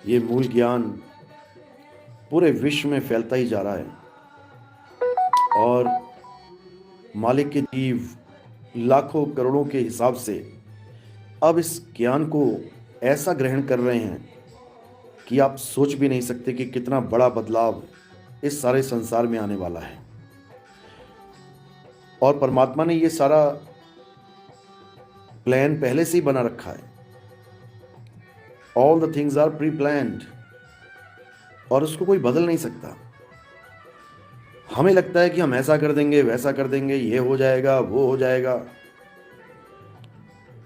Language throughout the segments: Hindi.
ये मूल ज्ञान पूरे विश्व में फैलता ही जा रहा है और मालिक के जीव लाखों करोड़ों के हिसाब से अब इस ज्ञान को ऐसा ग्रहण कर रहे हैं कि आप सोच भी नहीं सकते कि कितना बड़ा बदलाव इस सारे संसार में आने वाला है। और परमात्मा ने ये सारा प्लान पहले से ही बना रखा है। All the things are pre planned और उसको कोई बदल नहीं सकता। हमें लगता है कि हम ऐसा कर देंगे, वैसा कर देंगे, ये हो जाएगा, वो हो जाएगा।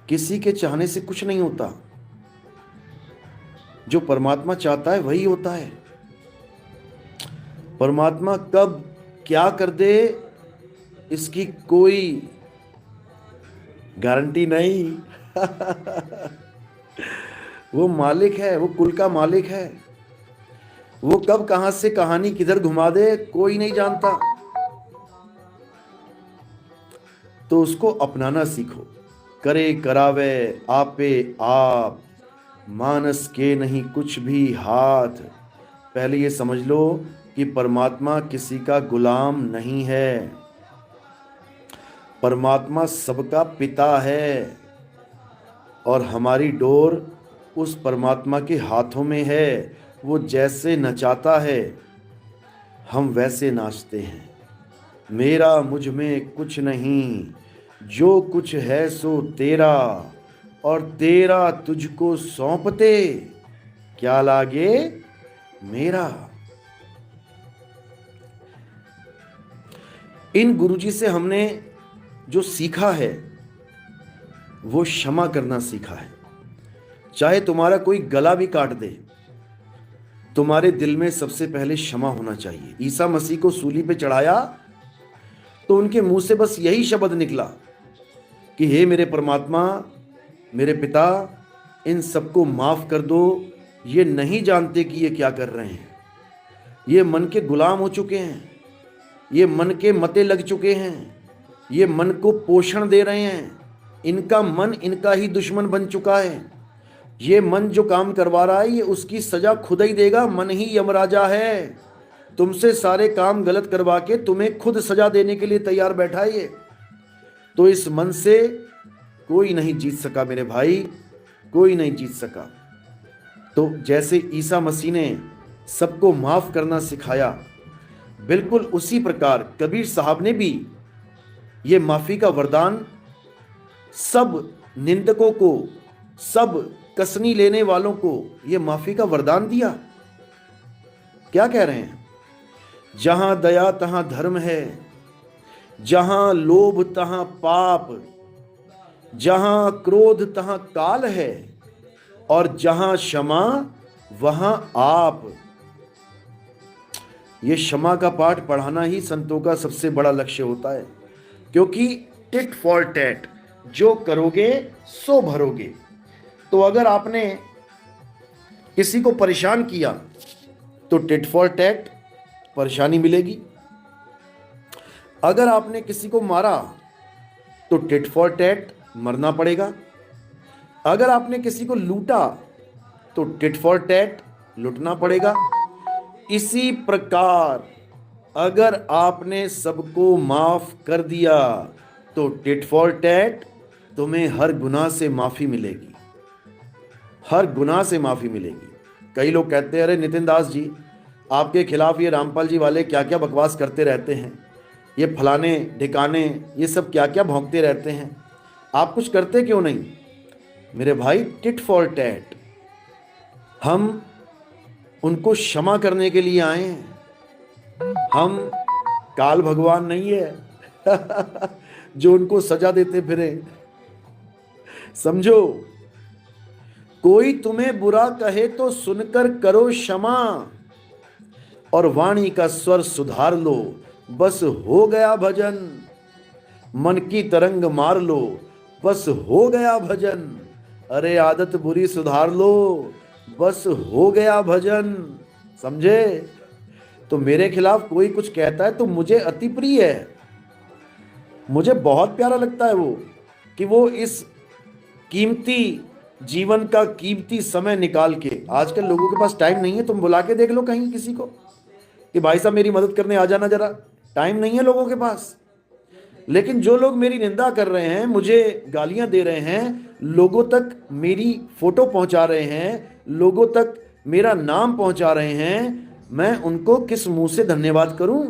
किसी के चाहने से कुछ नहीं होता। जो परमात्मा चाहता है वही होता है। परमात्मा कब क्या कर दे इसकी कोई गारंटी नहीं। वो मालिक है, वो कुल का मालिक है। वो कब कहां से कहानी किधर घुमा दे कोई नहीं जानता। तो उसको अपनाना सीखो। करे करावे आपे आप, मानस के नहीं कुछ भी हाथ। पहले ये समझ लो कि परमात्मा किसी का गुलाम नहीं है। परमात्मा सबका पिता है और हमारी डोर उस परमात्मा के हाथों में है। वो जैसे नचाता है हम वैसे नाचते हैं। मेरा मुझ में कुछ नहीं, जो कुछ है सो तेरा, और तेरा तुझको सौंपते क्या लागे मेरा। इन गुरुजी से हमने जो सीखा है वो क्षमा करना सीखा है। चाहे तुम्हारा कोई गला भी काट दे, तुम्हारे दिल में सबसे पहले क्षमा होना चाहिए। ईसा मसीह को सूली पे चढ़ाया तो उनके मुंह से बस यही शब्द निकला कि हे मेरे परमात्मा, मेरे पिता, इन सबको माफ कर दो, ये नहीं जानते कि ये क्या कर रहे हैं। ये मन के गुलाम हो चुके हैं, ये मन के मते लग चुके हैं, ये मन को पोषण दे रहे हैं। इनका मन इनका ही दुश्मन बन चुका है। ये मन जो काम करवा रहा है ये उसकी सजा खुद ही देगा। मन ही यमराजा है। तुमसे सारे काम गलत करवा के तुम्हें खुद सजा देने के लिए तैयार बैठा है ये। तो इस मन से कोई नहीं जीत सका मेरे भाई, कोई नहीं जीत सका। तो जैसे ईसा मसीह ने सबको माफ करना सिखाया, बिल्कुल उसी प्रकार कबीर साहब ने भी ये माफी का वरदान सब निंदकों को, सब कसनी लेने वालों को ये माफी का वरदान दिया। क्या कह रहे हैं? जहां दया तहां धर्म है, जहां लोभ तहां पाप, जहां क्रोध तहां काल है, और जहां क्षमा वहां आप। ये क्षमा का पाठ पढ़ाना ही संतों का सबसे बड़ा लक्ष्य होता है, क्योंकि टिट फॉर टैट, जो करोगे सो भरोगे। तो अगर आपने किसी को परेशान किया तो टिट फॉर टैट परेशानी मिलेगी। अगर आपने किसी को मारा तो टिट फॉर टैट मरना पड़ेगा। अगर आपने किसी को लूटा तो टिट फॉर टैट लूटना पड़ेगा। इसी प्रकार अगर आपने सबको माफ कर दिया तो टिट फॉर टैट तुम्हें हर गुनाह से माफी मिलेगी, हर गुनाह से माफी मिलेगी। कई लोग कहते हैं अरे नितिन दास जी, आपके खिलाफ ये रामपाल जी वाले क्या क्या बकवास करते रहते हैं, ये फलाने ढिकाने ये सब क्या क्या भौंकते रहते हैं, आप कुछ करते क्यों नहीं? मेरे भाई, टिट फॉर टैट। हम उनको क्षमा करने के लिए आए हैं। हम काल भगवान नहीं है जो उनको सजा देते फिरे। समझो, कोई तुम्हें बुरा कहे तो सुनकर करो क्षमा और वाणी का स्वर सुधार लो, बस हो गया भजन। मन की तरंग मार लो, बस हो गया भजन। अरे आदत बुरी सुधार लो, बस हो गया भजन। समझे? तो मेरे खिलाफ कोई कुछ कहता है तो मुझे अति प्रिय है, मुझे बहुत प्यारा लगता है वो, कि वो इस कीमती जीवन का कीमती समय निकाल के, आजकल लोगों के पास टाइम नहीं है, तुम बुला के देख लो कहीं किसी को कि भाई साहब मेरी मदद करने आ जाना जरा, टाइम नहीं है लोगों के पास। लेकिन जो लोग मेरी निंदा कर रहे हैं, मुझे गालियां दे रहे हैं, लोगों तक मेरी फोटो पहुंचा रहे हैं, लोगों तक मेरा नाम पहुंचा रहे हैं, मैं उनको किस मुंह से धन्यवाद करूं?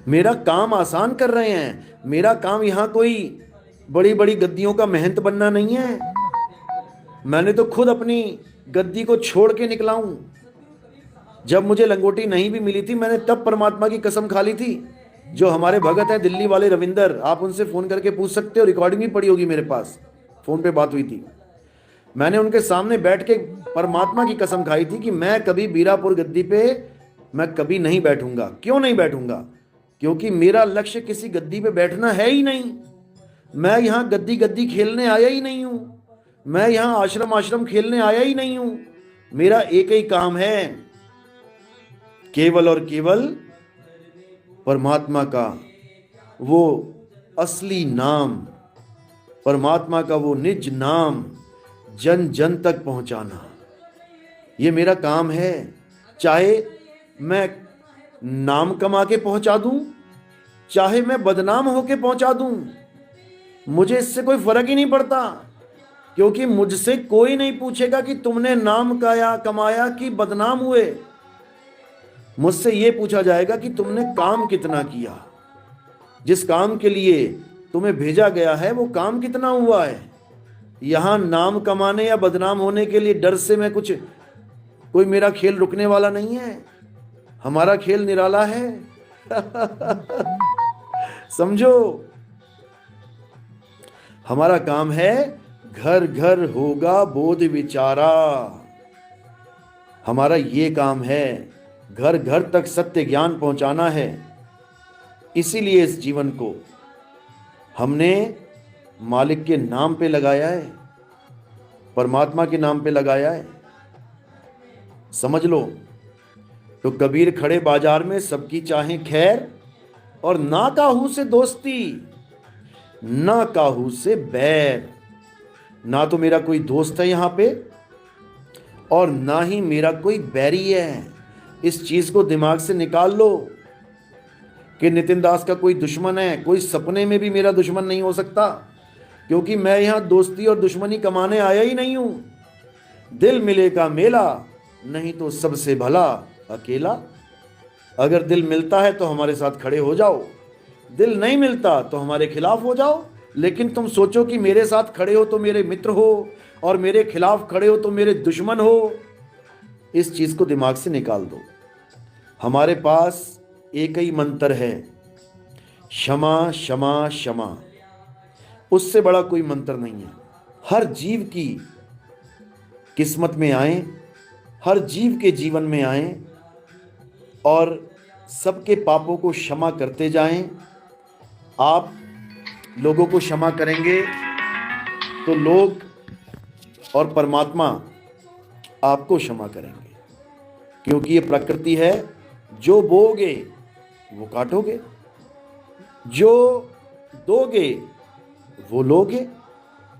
मेरा काम आसान कर रहे हैं। मेरा काम यहां कोई बड़ी बड़ी गद्दियों का महंत बनना नहीं है। मैंने तो खुद अपनी गद्दी को छोड़ के निकला हूं। जब मुझे लंगोटी नहीं भी मिली थी, मैंने तब परमात्मा की कसम खा ली थी। जो हमारे भगत हैं दिल्ली वाले रविंदर, आप उनसे फोन करके पूछ सकते हो, रिकॉर्डिंग भी पड़ी होगी मेरे पास, फोन पे बात हुई थी। मैंने उनके सामने बैठ के परमात्मा की कसम खाई थी कि मैं कभी बीरापुर गद्दी पे मैं कभी नहीं बैठूंगा। क्यों नहीं बैठूंगा? क्योंकि मेरा लक्ष्य किसी गद्दी पे बैठना है ही नहीं। मैं यहां गद्दी गद्दी खेलने आया ही नहीं हूं। मैं यहां आश्रम आश्रम खेलने आया ही नहीं हूं। मेरा एक ही काम है, केवल और केवल परमात्मा का वो असली नाम, परमात्मा का वो निज नाम जन जन तक पहुंचाना। ये मेरा काम है। चाहे मैं नाम कमा के पहुंचा दूं, चाहे मैं बदनाम होके पहुंचा दूं, मुझे इससे कोई फर्क ही नहीं पड़ता। क्योंकि मुझसे कोई नहीं पूछेगा कि तुमने नाम कमाया कि बदनाम हुए। मुझसे यह पूछा जाएगा कि तुमने काम कितना किया, जिस काम के लिए तुम्हें भेजा गया है वो काम कितना हुआ है। यहां नाम कमाने या बदनाम होने के लिए डर से मैं कोई मेरा खेल रुकने वाला नहीं है। हमारा खेल निराला है। समझो, हमारा काम है घर घर होगा बोध विचारा। हमारा ये काम है, घर घर तक सत्य ज्ञान पहुंचाना है। इसीलिए इस जीवन को हमने मालिक के नाम पे लगाया है, परमात्मा के नाम पे लगाया है। समझ लो। तो कबीर खड़े बाजार में सबकी चाहें खैर, और ना काहू से दोस्ती ना काहू से बैर। ना तो मेरा कोई दोस्त है यहां पे और ना ही मेरा कोई बैरी है। इस चीज को दिमाग से निकाल लो कि नितिन दास का कोई दुश्मन है। कोई सपने में भी मेरा दुश्मन नहीं हो सकता, क्योंकि मैं यहां दोस्ती और दुश्मनी कमाने आया ही नहीं हूं। दिल मिले का मेला, नहीं तो सबसे भला अकेला। अगर दिल मिलता है तो हमारे साथ खड़े हो जाओ, दिल नहीं मिलता तो हमारे खिलाफ हो जाओ। लेकिन तुम सोचो कि मेरे साथ खड़े हो तो मेरे मित्र हो और मेरे खिलाफ खड़े हो तो मेरे दुश्मन हो। इस चीज को दिमाग से निकाल दो। हमारे पास एक ही मंत्र है, क्षमा क्षमा क्षमा। उससे बड़ा कोई मंत्र नहीं है। हर जीव की किस्मत में आए, हर जीव के जीवन में आए और सबके पापों को क्षमा करते जाएं। आप लोगों को क्षमा करेंगे तो लोग और परमात्मा आपको क्षमा करेंगे, क्योंकि ये प्रकृति है। जो बोगे वो काटोगे, जो दोगे वो लोगे।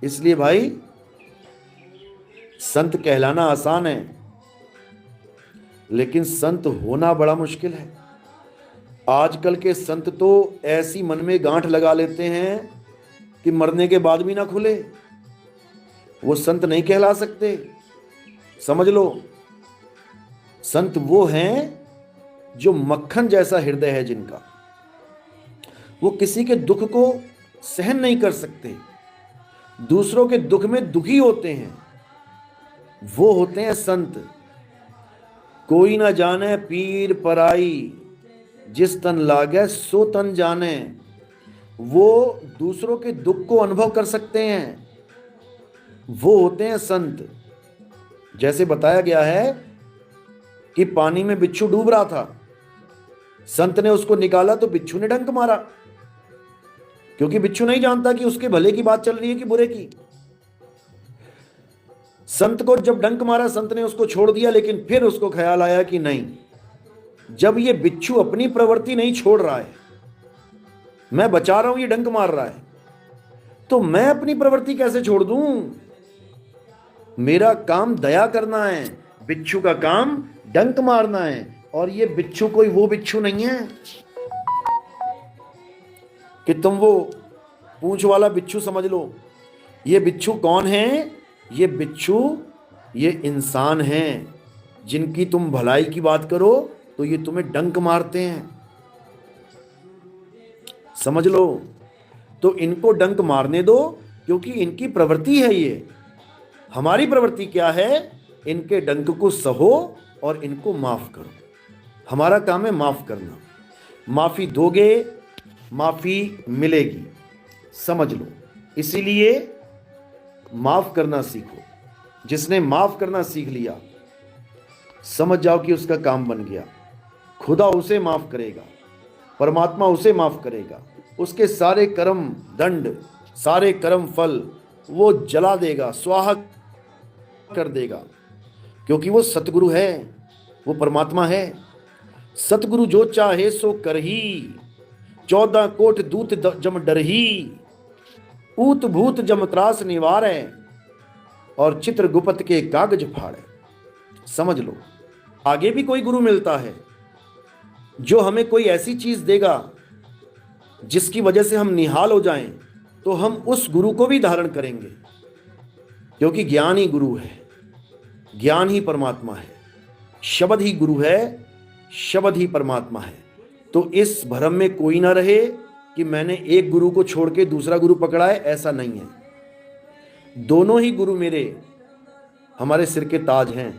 इसलिए भाई, संत कहलाना आसान है, लेकिन संत होना बड़ा मुश्किल है। आजकल के संत तो ऐसी मन में गांठ लगा लेते हैं कि मरने के बाद भी ना खुले। वो संत नहीं कहला सकते। समझ लो, संत वो हैं जो मक्खन जैसा हृदय है जिनका, वो किसी के दुख को सहन नहीं कर सकते, दूसरों के दुख में दुखी होते हैं। वो होते हैं संत। कोई ना जाने पीर पराई, जिस तन लागे सो तन जाने। वो दूसरों के दुख को अनुभव कर सकते हैं, वो होते हैं संत। जैसे बताया गया है कि पानी में बिच्छू डूब रहा था, संत ने उसको निकाला तो बिच्छू ने डंक मारा, क्योंकि बिच्छू नहीं जानता कि उसके भले की बात चल रही है कि बुरे की। संत को जब डंक मारा, संत ने उसको छोड़ दिया, लेकिन फिर उसको ख्याल आया कि नहीं, जब ये बिच्छू अपनी प्रवृत्ति नहीं छोड़ रहा है, मैं बचा रहा हूं, ये डंक मार रहा है, तो मैं अपनी प्रवृत्ति कैसे छोड़ दूं? मेरा काम दया करना है, बिच्छू का काम डंक मारना है। और ये बिच्छू कोई वो बिच्छू नहीं है कि तुम वो पूंछ वाला बिच्छू समझ लो। ये बिच्छू कौन है? ये बिच्छू ये इंसान हैं जिनकी तुम भलाई की बात करो तो ये तुम्हें डंक मारते हैं, समझ लो। तो इनको डंक मारने दो, क्योंकि इनकी प्रवृत्ति है ये। हमारी प्रवृत्ति क्या है? इनके डंक को सहो और इनको माफ करो। हमारा काम है माफ करना। माफी दोगे, माफी मिलेगी, समझ लो। इसीलिए माफ करना सीखो। जिसने माफ करना सीख लिया, समझ जाओ कि उसका काम बन गया। खुदा उसे माफ करेगा, परमात्मा उसे माफ करेगा। उसके सारे कर्म दंड, सारे कर्म फल वो जला देगा, स्वाहा कर देगा, क्योंकि वो सतगुरु है, वो परमात्मा है। सतगुरु जो चाहे सो करही, 14 कोट दूत जम डरही, ऊत भूत जम त्रास निवारै, और चित्र गुपत के कागज फाड़े। समझ लो। आगे भी कोई गुरु मिलता है जो हमें कोई ऐसी चीज देगा जिसकी वजह से हम निहाल हो जाएं, तो हम उस गुरु को भी धारण करेंगे, क्योंकि ज्ञान ही गुरु है, ज्ञान ही परमात्मा है, शब्द ही गुरु है, शब्द ही परमात्मा है। तो इस भ्रम में कोई ना रहे कि मैंने एक गुरु को छोड़ के दूसरा गुरु पकड़ा है, ऐसा नहीं है। दोनों ही गुरु मेरे हमारे सिर के ताज हैं।